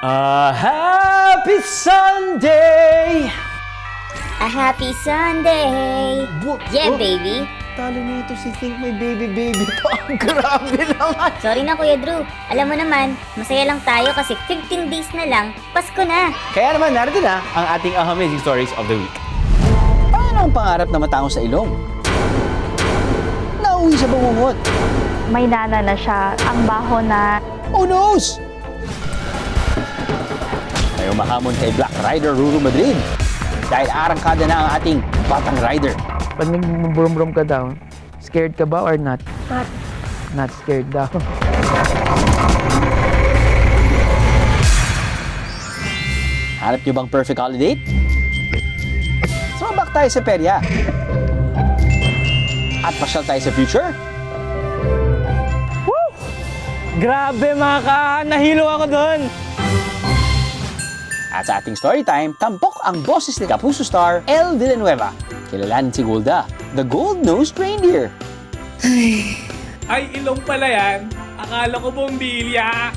A happy Sunday! A happy Sunday! Yeah, baby! Talo nito si Think My Baby pa. Grabe naman! Sorry na, Kuya Drew. Alam mo naman, masaya lang tayo kasi 15 days na lang, Pasko na. Kaya naman, narito na ang ating amazing stories of the week. Paano ang pangarap na matao sa ilong? Nauwi sa bangungot. May nana na siya, ang baho na. Oh noes! May umahamon kay Black Rider Ruru Madrid dahil arangkada na ang ating Batang Rider. Pag nag-brum-brum ka daw, scared ka ba or not? Not scared daw. Hanap niyo bang perfect holiday? Sumabak tayo sa perya. At pasyal tayo sa future. Grabe mga kahan, nahilo ako doon! At sa ating story time, tampok ang boses ni Kapuso star El Villanueva. Kilalanin si Golda, the gold-nosed reindeer. Ay, ilong pala yan. Akala ko bombilya.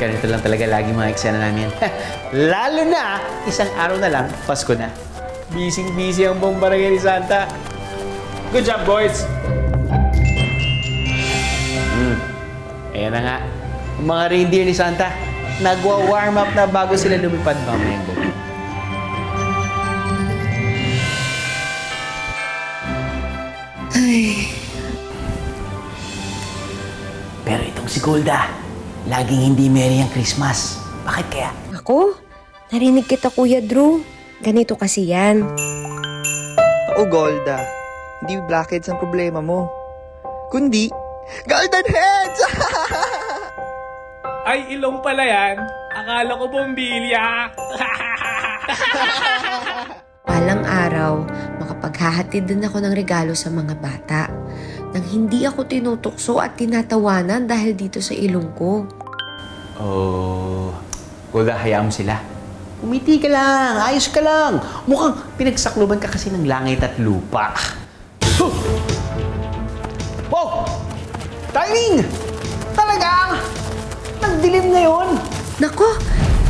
Ganito lang talaga lagi mga eksena namin. Lalo na, isang araw na lang, Pasko na. Busy-busy ang buong barangay ni Santa. Good job, boys! Ayan na nga. Ang mga reindeer ni Santa, nagwa-warm up na bago sila lumipad mamayang gabi. Pero itong si Golda, laging hindi merry ang Christmas. Bakit kaya? Ako? Narinig kita, Kuya Drew. Ganito kasi yan. Oo, Golda. Hindi blackheads ang problema mo. Kundi, golden heads! Ay, ilong pala yan. Akala ko bombilya. Palang araw, makapaghahatid din ako ng regalo sa mga bata. Nang hindi ako tinutukso at tinatawanan dahil dito sa ilong ko. Oh, Golda, hayaan mo sila. Umiti ka lang, ayos ka lang. Mukhang pinagsakluban ka kasi ng langit at lupa. Huh! Wow! Timing! Talaga! Nagdilim ngayon! Nako,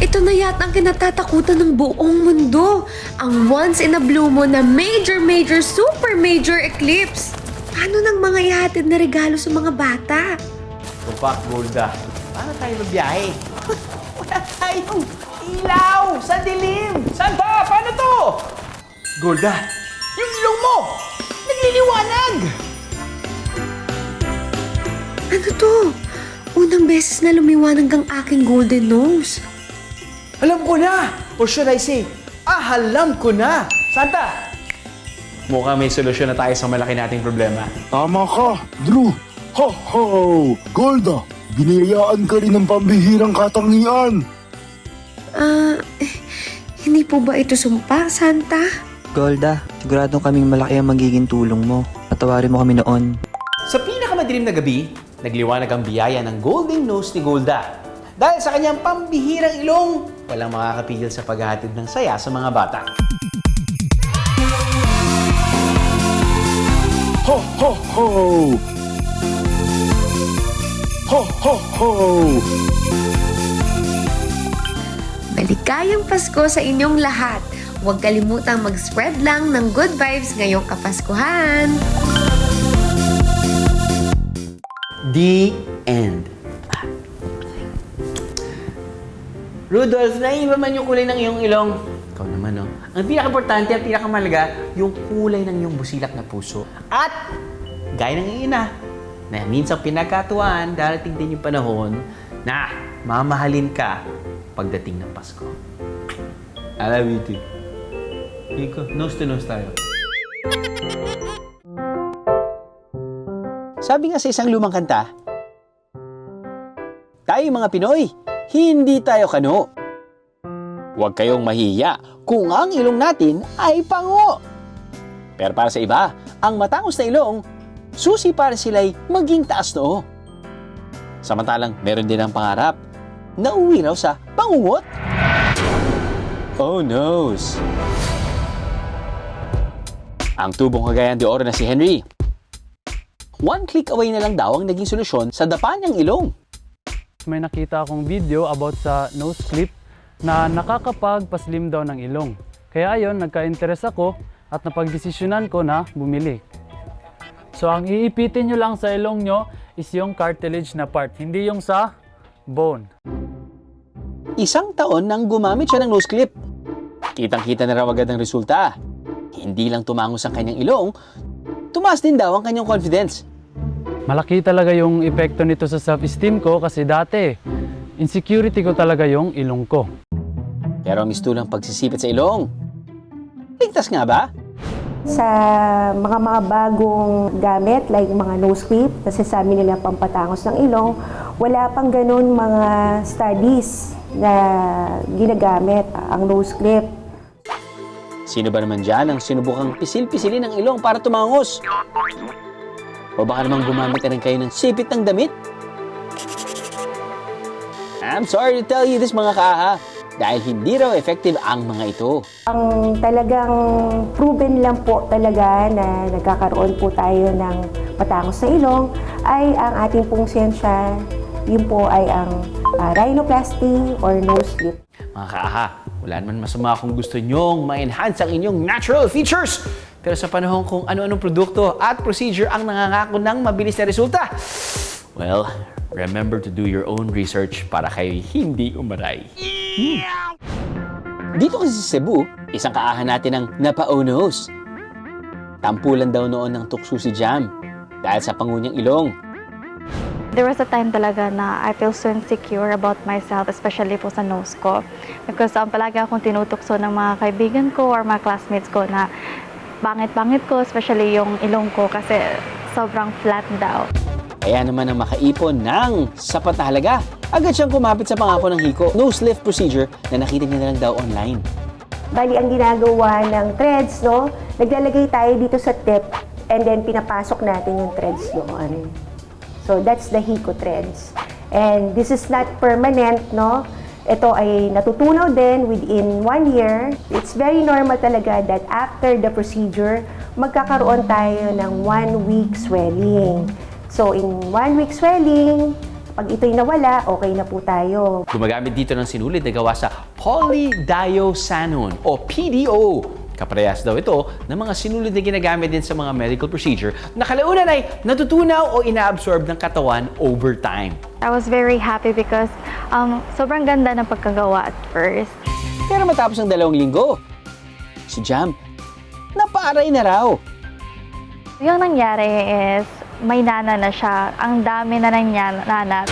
ito na yata ang kinatatakutan ng buong mundo. Ang once in a blue moon na major, super major eclipse. Paano nang mga ihatid na regalo sa mga bata? Tupak, Golda. Paano tayo magbiyahe? Wala tayong ilaw sa dilim! Santa, paano to? Golda, yung ilong mo! Nagliliwanag! Ano to? Unang beses na lumiwanag ang aking golden nose. Alam ko na! Or should I say, alam ko na! Santa! Mukhang may solusyon na tayo sa malaki nating problema. Tama ka, Drew. Ho, ho! Golda, biniyayaan ka rin ng pambihirang katangian. Hindi po ba ito sumpa, Santa? Golda, siguradong kaming malaki ang magiging tulong mo. Patawarin mo kami noon. Sa pinakamadilim na gabi, nagliwanag ang biyaya ng golden nose ni Golda. Dahil sa kanyang pambihirang ilong, walang makakapigil sa paghahatid ng saya sa mga bata. Ho, ho, ho! Ho, ho, ho! Maligayang Pasko sa inyong lahat. Huwag kalimutang mag-spread lang ng good vibes ngayong Kapaskuhan. The end. Rudolph, naiba man yung kulay ng iyong ilong. Ikaw naman, no? Ang pinaka-importante, ang pinakamalaga, yung kulay ng iyong busilak na puso. At, gaya ng ina, na minsang pinagkatuwaan, darating din yung panahon na mamahalin ka pagdating ng Pasko. I love you too. Iko, nose to nose tayo. Sabi nga sa isang lumang kanta, tayo mga Pinoy, hindi tayo kano. Huwag kayong mahiya kung ang ilong natin ay pango. Pero para sa iba, ang matangos na ilong, susi para sila'y maging taas noo. Samantalang meron din ang pangarap na uwi raw sa pangungot. Oh noes! Ang tubong Cagayan de Oro na si Henry. One click away na lang daw ang naging solusyon sa dapa niyang ilong. May nakita akong video about sa nose clip na nakakapagpaslim daw ng ilong. Kaya ayon, nagka-interest ako at napagdesisyonan ko na bumili. So ang iipitin nyo lang sa ilong nyo is yung cartilage na part, hindi yung sa bone. Isang taon nang gumamit siya ng nose clip. Kitang-kita na raw agad ang resulta. Hindi lang tumangos ang kanyang ilong, tumaas din daw ang kanyang confidence. Malaki talaga yung epekto nito sa self-esteem ko kasi dati, insecurity ko talaga yung ilong ko. Pero ang mistulang pagsisipit sa ilong, ligtas nga ba? Sa mga bagong gamit like mga nose clip, kasi sabi nila pampatangos ng ilong, wala pang ganun mga studies na ginagamit ang nose clip. Sino ba naman dyan ang sinubukang pisil-pisilin ng ilong para tumangos? O baka naman gumamit na rin kayo ng sipit ng damit? I'm sorry to tell you this mga kaaha, dahil hindi raw effective ang mga ito. Ang talagang proven lang po talaga na nagkakaroon po tayo ng patangos na ilong ay ang ating pong siyensya, yun po ay ang rhinoplasty or nose clip. Mga kaaha, wala naman masama kung gusto nyong ma-enhance ang inyong natural features. Pero sa panahon kung ano-anong produkto at procedure ang nangangako ng mabilis na resulta, well, remember to do your own research para kayo hindi umaray. Dito kasi sa Cebu, isang kaahan natin ang napaunos. Tampulan daw noon ng tukso si Jam dahil sa pangunyang ilong. There was a time talaga na I feel so insecure about myself, especially po sa nose ko. Because palagi akong tinutukso ng mga kaibigan ko or mga classmates ko na bangit-bangit ko, especially yung ilong ko kasi sobrang flat daw. Kaya naman ang makaipon ng sapat na halaga, agad siyang kumapit sa pangako ng Hiko nose lift procedure na nakita niya na lang daw online. Bali, ang ginagawa ng threads, no? Naglalagay tayo dito sa tip and then pinapasok natin yung threads doon. So, that's the Hiko threads. And this is not permanent, no? Ito ay natutunaw din within 1 year. It's very normal talaga that after the procedure, magkakaroon tayo ng 1 week swelling. So, in 1 week swelling, pag ito'y nawala, okay na po tayo. Gumagamit dito ng sinulid na gawa sa polydiosanone o PDO. Kaparehas daw ito ng mga sinulid na ginagamit din sa mga medical procedure na kalaunan ay natutunaw o inaabsorb ng katawan over time. I was very happy because sobrang ganda ng pagkagawa at first. Pero matapos ng 2 linggo, si Jam, napaaray na raw. Yung nangyari is, may nana na siya. Ang dami na nana.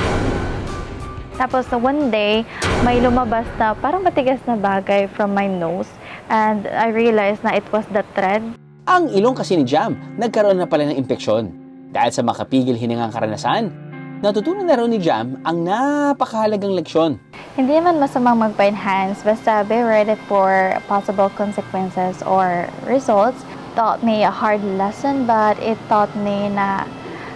Tapos one day, may lumabas na parang matigas na bagay from my nose. And I realized na it was the thread. Ang ilong kasi ni Jam, nagkaroon na pala ng impeksyon. Dahil sa makapigil hiningang karanasan, natutunan na raw ni Jam ang napakahalagang leksyon. Hindi naman masamang magpa-enhance, basta be ready for possible consequences or results. Taught me a hard lesson, but it taught me na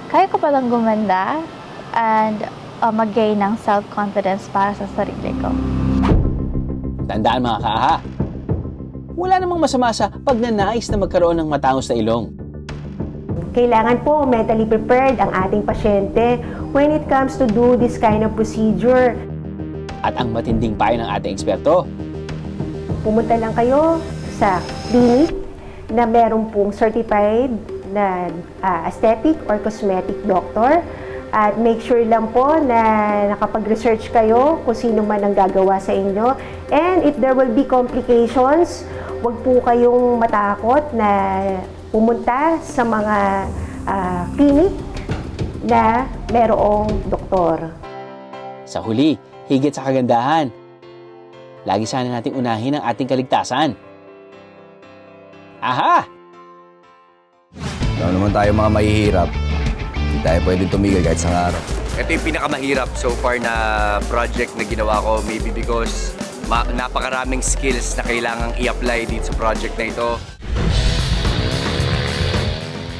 kaya ko palang gumanda and mag-gain ng self-confidence para sa sarili ko. Tandaan mga kaaha, wala namang masama sa pagnanais na magkaroon ng matangos na ilong. Kailangan po mentally prepared ang ating pasyente when it comes to do this kind of procedure. At ang matinding payo ng ating eksperto, Pumunta lang kayo sa clinic na meron pong certified na aesthetic or cosmetic doctor. At make sure lang po na nakapag-research kayo kung sino man ang gagawa sa inyo. And if there will be complications, huwag po kayong matakot na pumunta sa mga clinic na merong doktor. sa huli, higit sa kagandahan, lagi sana nating unahin ang ating kaligtasan. Aha! Alam naman tayo mga mahihirap. Hindi tayo pwedeng tumigil kahit sa araw. Ito yung pinakamahirap so far na project na ginawa ko, maybe because napakaraming skills na kailangang i-apply dito sa project na ito.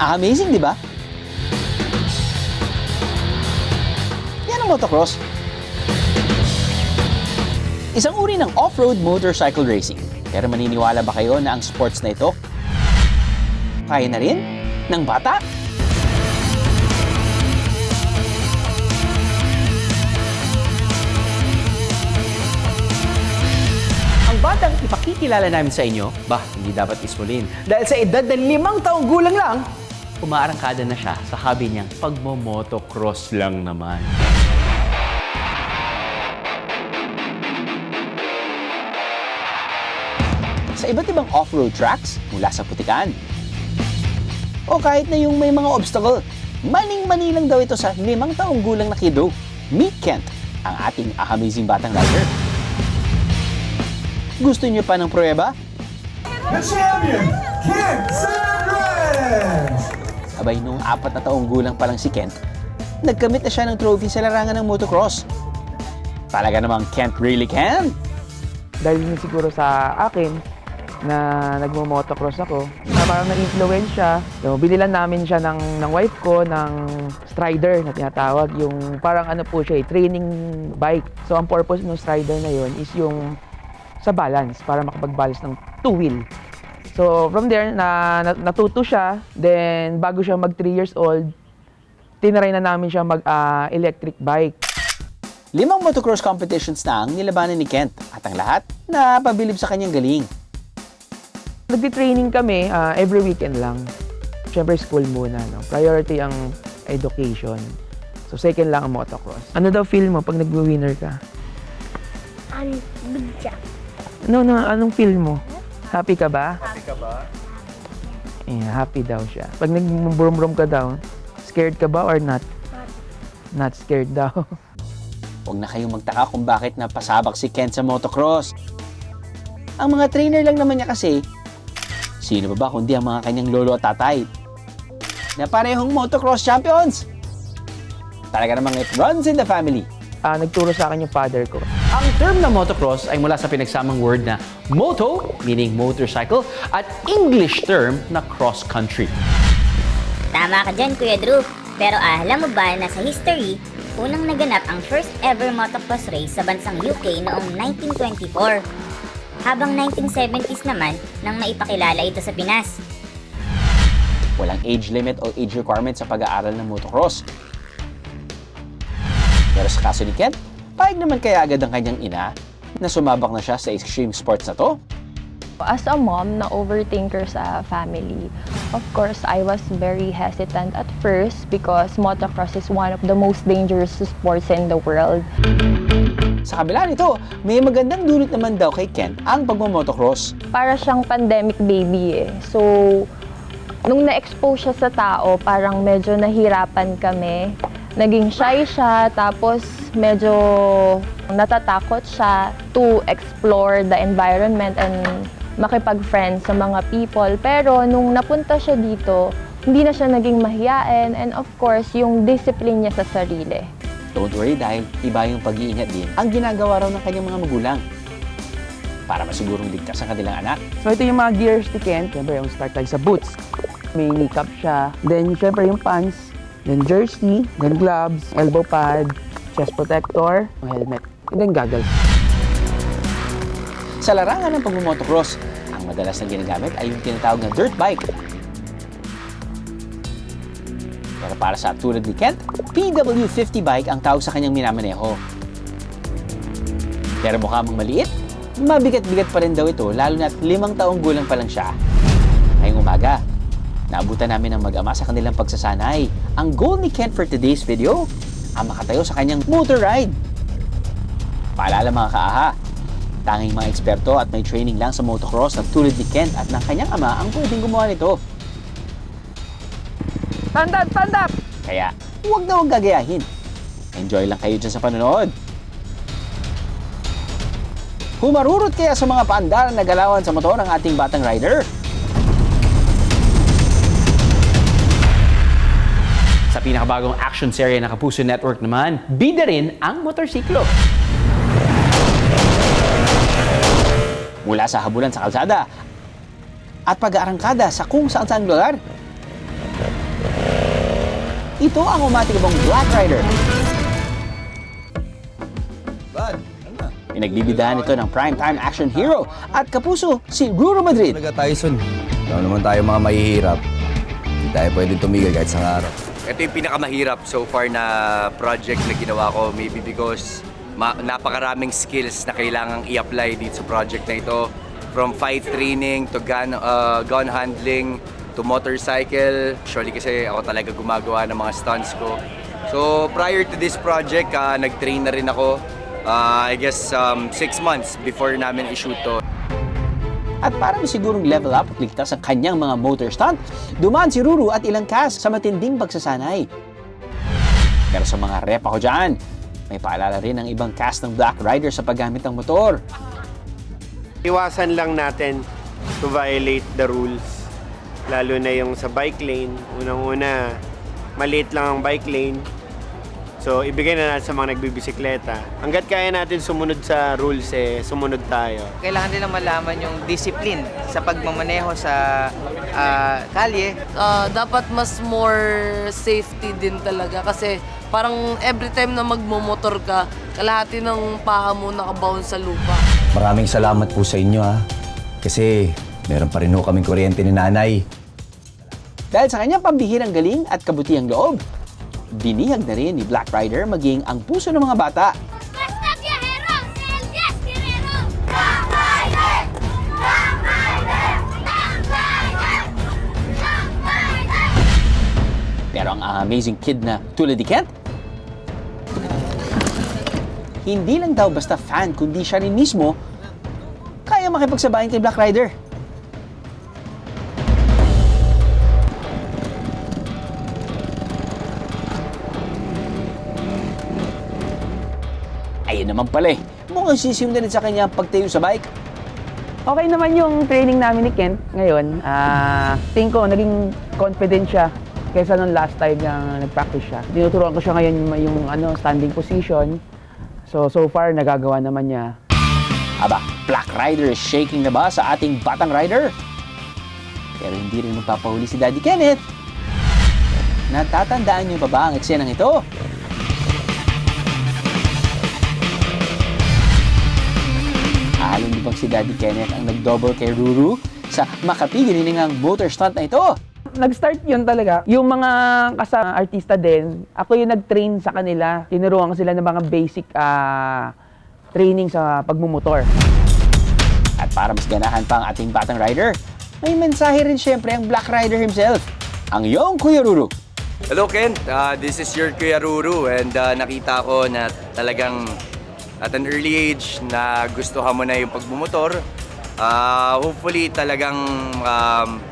Amazing, di ba? Yan ang motocross. Isang uri ng off-road motorcycle racing. Pero maniniwala ba kayo na ang sports na ito kaya na rin ng bata? Ang batang ipakikilala namin sa inyo, hindi dapat ismulin. Dahil sa edad na 5 taong gulang lang, umaarangkada na siya sa hobby niyang pagmomotocross lang naman. Sa iba't ibang off-road tracks mula sa putikan. O kahit na yung may mga obstacle, maning-mani lang daw ito sa 5 taong gulang na kiddo. Meet Kent, ang ating amazing batang rider. Gusto niyo pa ng pruweba? The champion, Kent Sandres! Abay, nung 4 na taong gulang pa lang si Kent, nagkamit na siya ng trophy sa larangan ng motocross. Talaga namang Kent really can. Dahil yun siguro sa akin, na nagmo-motocross ako, na parang na-influence siya. So, binilan namin siya ng wife ko ng Strider na tinatawag. Yung parang ano po siya, training bike. So, ang purpose ng Strider na yun is yung sa balance, para makapag-balance ng two-wheel. So, from there, natuto siya. Then, bago siya mag 3 years old, tinaray na namin siya mag-electric bike. 5 motocross competitions na ang nilabanan ni Kent at ang lahat na pabilib sa kanyang galing. Nagti-training kami every weekend lang. Siyempre school muna, no? Priority ang education. So second lang ang motocross. Ano daw feel mo pag nag-winner ka? Bigja. No, anong feel mo? Happy ka ba? Yeah, happy daw siya. Pag nag-brum-brum ka daw, scared ka ba or not? Not scared daw. Huwag na kayong magtaka kung bakit napasabak si Kent sa motocross. Ang mga trainer lang naman niya kasi, sino ba kundi ang mga kanyang lolo at tatay na parehong motocross champions? Talaga namang it runs in the family. Nagturo sa akin yung father ko. Ang term na motocross ay mula sa pinagsamang word na moto, meaning motorcycle, at English term na cross-country. Tama ka dyan, Kuya Drew. Pero alam mo ba na sa history, unang naganap ang first ever motocross race sa bansang UK noong 1924. Habang 1970s naman nang maipakilala ito sa Pinas. Walang age limit o age requirement sa pag-aaral ng motocross. Pero sa kaso ni Kent, payag naman kaya agad ang kanyang ina na sumabak na siya sa extreme sports na to? As a mom na overthinker sa family, of course, I was very hesitant at first because motocross is one of the most dangerous sports in the world. Sa kabila nito, may magandang dulot naman daw kay Kent ang pagmamotocross. Para siyang pandemic baby eh. So, nung na-expose siya sa tao, parang medyo nahirapan kami. Naging shy siya, tapos medyo natatakot siya to explore the environment and makipag-friend sa mga people. Pero nung napunta siya dito, hindi na siya naging mahiyain and of course, yung discipline niya sa sarili. Don't worry dahil iba yung pag-iingat din ang ginagawa raw ng kanyang mga magulang para masigurong ligtas ang kanilang anak. So ito yung mga gears ni Kent. Siyempre yung start tayo sa boots. May kneecap siya. Then siyempre yung pants. Then jersey. Then gloves. Elbow pad. Chest protector. Helmet. And then goggles. Sa larangan ng pagmamotocross, ang madalas na ginagamit ay yung tinatawag na dirt bike. Pero para sa tulad ni Kent, PW50 bike ang tawag sa kanyang minamaneho. Pero mukha mong maliit, mabigat-bigat pa rin daw ito lalo na't 5 taong gulang pa lang siya. Ngayong umaga, naabutan namin ng mag-ama sa kanilang pagsasanay. Ang goal ni Kent for today's video, ang makatayo sa kanyang motor ride. Paalala mga kaaha, tanging mga eksperto at may training lang sa motocross na tulad ni Kent at ng kanyang ama ang pwedeng gumawa nito. Stand up! Kaya, huwag na huwag gagayahin. Enjoy lang kayo dyan sa panonood. Humarurot kaya sa mga paandaran na galawan sa motor ang ating batang rider? Sa pinakabagong action serye ng Kapuso Network naman, bida rin ang motorsiklo. Mula sa habulan sa kalsada at pag-aarangkada sa kung saan-saan lugar. Ito ang umatikabong Black Rider. Bad, ano na? Pinagbibidahan ito ng primetime action hero at kapuso si Ruru Madrid. Talaga, Tyson. Alam naman tayo mga mahihirap. Hindi tayo pwedeng tumigil kahit sa araw. Ito yung pinakamahirap so far na project na ginawa ko. Maybe because napakaraming skills na kailangang i-apply dito sa project na ito. From fight training to gun handling to motorcycle. Actually kasi ako talaga gumagawa ng mga stunts ko. So prior to this project, nag-train na rin ako. I guess 6 months before namin i-shoot to. At para masigurong level up at ligtas ang kanyang mga motor stunt, dumaan si Ruru at ilang cast sa matinding pagsasanay. Pero sa mga rep ako dyan, may paalala rin ang ibang cast ng Black Rider sa paggamit ng motor. Iwasan lang natin to violate the rules. Lalo na yung sa bike lane. Unang-una, maliit lang ang bike lane. So, ibigay na natin sa mga nagbibisikleta. Hanggat kaya natin sumunod sa rules, sumunod tayo. Kailangan nila malaman yung discipline sa pagmamaneho sa kalye. Dapat mas more safety din talaga kasi parang every time na magmomotor ka, kalahati ng paa mo nakabound sa lupa. Maraming salamat po sa inyo ha. Kasi meron pa rin ho kaming kuryente ni nanay. Dahil sa kanyang pambihirang galing at kabutihang loob, binihag na rin ni Black Rider maging ang puso ng mga bata. Pero ang amazing kid na tulad ni Kent, hindi lang daw basta fan kundi siya rin mismo kaya makipagsabayan kay Black Rider. Ayun naman pala eh, mukhang sisimula rin sa kanya pagtayo sa bike. Okay naman yung training namin ni Kent ngayon. Tingin ko, naging confident siya kaysa nung last time na nag-practice siya. Tinuturuan ko siya ngayon yung standing position. So far, nagagawa naman niya. Aba, Black Rider is shaking na ba sa ating batang rider? Pero hindi rin magpapahuli si Daddy Kenneth. Natatandaan niyo pa ba ang eksenang ito? Alam niyo bang si Daddy Kenneth ang nag-double kay Ruru sa makapigil-hiningang motor stunt na ito? Nag-start yun talaga. Yung mga kasama artista din, ako yung nag-train sa kanila. Tinuruan ko sila ng mga basic training sa pagmumotor. At para mas ganahan pa ang ating batang rider, may mensahe rin siyempre ang Black Rider himself, ang iyong Kuya Ruru. Hello Ken, this is your Kuya Ruru and nakita ko na talagang at an early age na gustuhan mo na yung pagmumotor. Hopefully talagang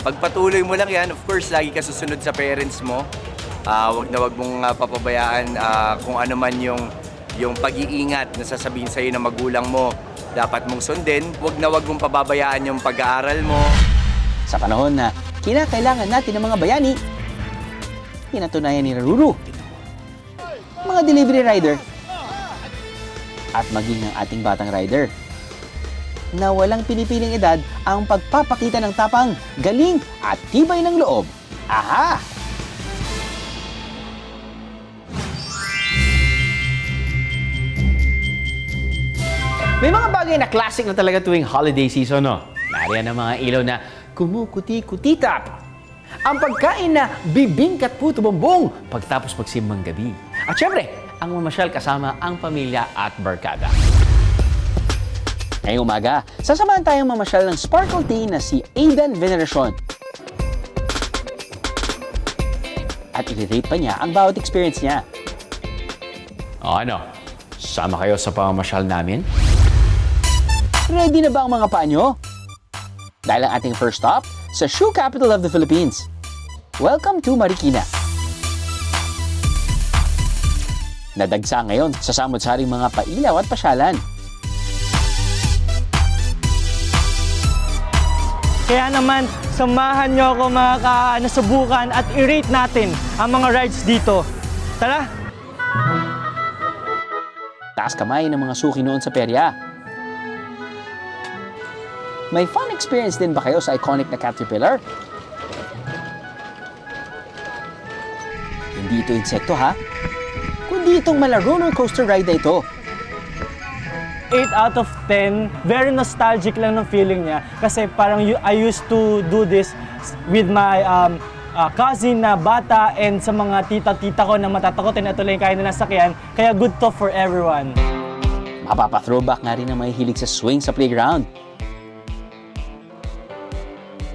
pagpatuloy mo lang yan. Of course, lagi ka susunod sa parents mo. Wag mong papabayaan kung ano man yung pag-iingat na sasabihin sa'yo ng magulang mo. Dapat mong sundin. Wag mong pababayaan yung pag-aaral mo. Sa panahon na kinakailangan natin ng mga bayani, pinatunayan ni Ruru, mga delivery rider, at maging ang ating batang rider na walang pinipiling edad ang pagpapakita ng tapang, galing at tibay ng loob. Aha! May mga bagay na classic na talaga tuwing holiday season, no? Nariyan ang mga ilaw na kumukuti-kutitap. Ang pagkain na bibingkat puto bombong pagtapos magsimbang gabi. At syempre, ang mamasyal kasama ang pamilya at barkada. Ngayong umaga, sasamahan tayong mamasyal ng Sparkle Tea na si Aidan Veneracion. At i-rate pa niya ang bawat experience niya. O ano, sama kayo sa pamamasyal namin? Ready na ba ang mga paa nyo? Dahil ang ating first stop sa shoe capital of the Philippines. Welcome to Marikina. Nadagsa ngayon sa samot-saring mga pailaw at pasyalan. Kaya naman, samahan nyo ako mga nasubukan at i-rate natin ang mga rides dito. Tara! Taas kamay ng mga suki noon sa perya. May fun experience din ba kayo sa iconic na Caterpillar? Hindi ito insekto ha, kundi itong mala roller coaster ride na ito. 8 out of 10. Very nostalgic lang ng feeling niya. Kasi parang I used to do this with my cousin na bata and sa mga tita-tita ko na matatakotin at tuloy kaya na nasakyan. Kaya good to for everyone. Mapapa-throwback nga rin ang may hilig sa swing sa playground.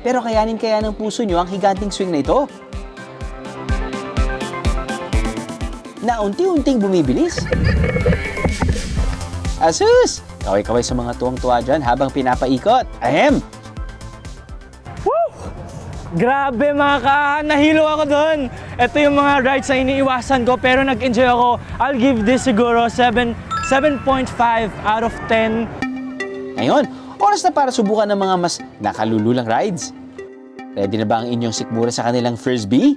Pero kayanin kaya ng puso nyo ang higanting swing na ito? Na unti-unting bumibilis. Asus! Kaway-kaway sa mga tuwang-tuwa dyan habang pinapaikot. Ahem! Woo! Grabe mga ka, nahilo ako doon. Ito yung mga rides na iniiwasan ko pero nag-enjoy ako. I'll give this siguro 7.5 out of 10. Ngayon, oras na para subukan ng mga mas nakalululang rides. Ready na ba ang inyong sikmura sa kanilang frisbee?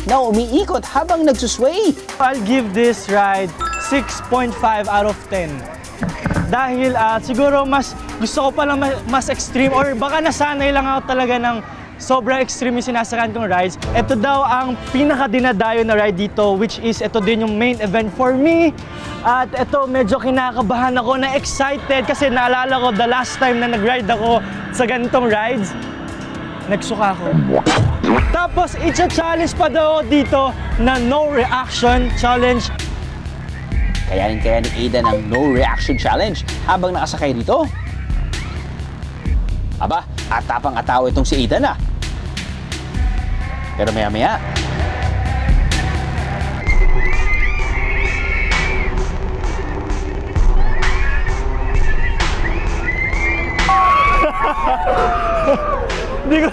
Na umiikot habang nagsusway. I'll give this ride 6.5 out of 10. Dahil siguro mas gusto ko pala mas extreme or baka nasanay lang ako talaga ng sobrang extreme yung sinasakyan kong rides. Ito daw ang pinaka-dinadayo na ride dito, which is ito din yung main event for me. At ito medyo kinakabahan ako na excited kasi naalala ko the last time na nag-ride ako sa ganitong rides, nagsuka ako. Tapos i-challenge pa daw dito na no reaction challenge. Kayanin kaya ni Aidan ang no reaction challenge habang nakasakay dito? Aba, atapang-ataw itong si Aidan ah. Pero maya-maya, Hindi ko...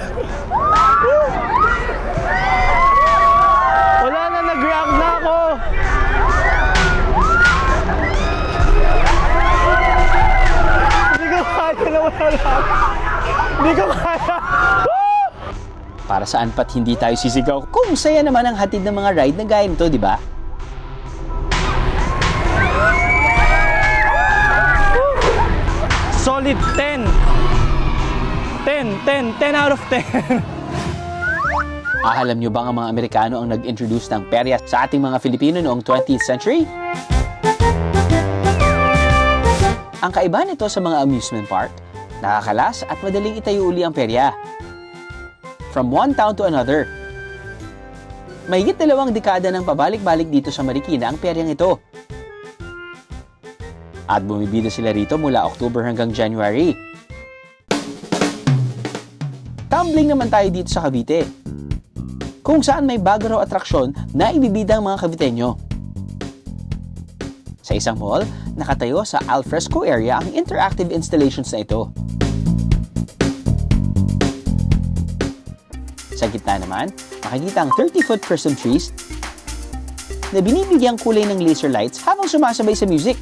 Wala na, nag-react na ako. Hindi ko kaya na wala lang. Hindi ko kaya. para saan pat hindi tayo sisigaw kung saya naman ang hatid ng mga ride na gaya nito, di ba? Solid 10. 10 out of 10. Alam nyo bang ang mga Amerikano ang nag-introduce ng perya sa ating mga Filipino noong 20th century? Ang kaibahan nito sa mga amusement park, nakakalas at madaling itayo uli ang perya. From one town to another. Mahigit 2 dekada nang pabalik-balik dito sa Marikina ang peryang ito. At bumibida sila rito mula October hanggang January. Tumbling naman tayo dito sa Cavite, kung saan may bago raw atraksyon na ibibida ang mga Caviteño. Sa isang mall, nakatayo sa alfresco area ang interactive installations na ito. Sa gitna naman, makikita ang 30-foot Christmas trees na binibigyang kulay ng laser lights habang sumasabay sa music.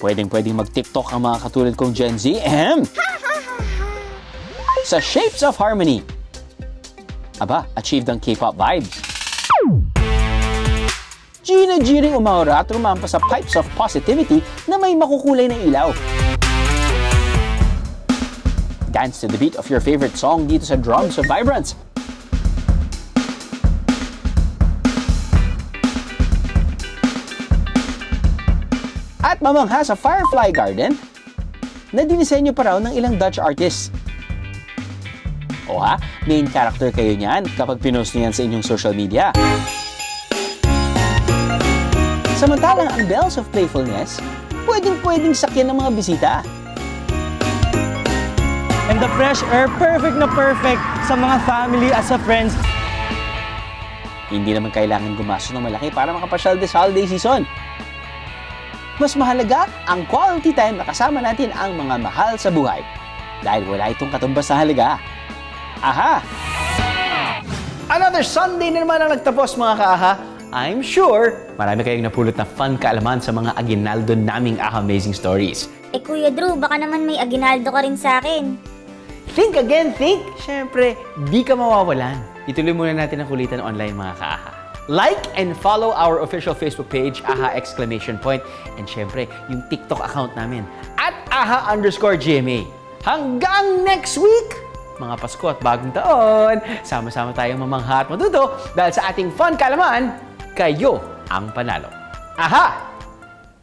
Pwedeng-pwedeng mag-TikTok ang mga katulad kong Gen Z. Sa Shapes of Harmony. Aba, achieved ang K-pop vibes. Gina G ring umaura at rumampa sa Pipes of Positivity na may makukulay na ilaw. Dance to the beat of your favorite song dito sa Drums of Vibrance. At mamangha sa Firefly Garden na dinisenyo pa raw ng ilang Dutch artists. O ha, main character kayo niyan kapag pinost niyo yan sa inyong social media. Samantalang ang Bells of Playfulness, pwedeng sakyan ng mga bisita. And the fresh air, perfect na perfect sa mga family at sa friends. Hindi naman kailangan gumastos ng malaki para makapasyal this holiday season. Mas mahalaga ang quality time na kasama natin ang mga mahal sa buhay. Dahil wala itong katumbas na halaga. Aha! Another Sunday na naman ang nagtapos mga ka-aha. I'm sure marami kayong napulot na fun kaalaman sa mga aginaldo naming Amazing Stories. Kuya Drew, baka naman may aginaldo ka rin sa akin. Think again, think! Siyempre, di ka mawawalan. Ituloy muna natin ang kulitan online mga ka-aha. Like and follow our official Facebook page, AHA! And syempre, yung TikTok account namin, at AHA_GMA. Hanggang next week! mga Pasko at bagong taon, sama-sama tayong mamangha at matuto dahil sa ating fun kalaman, kayo ang panalo. Aha!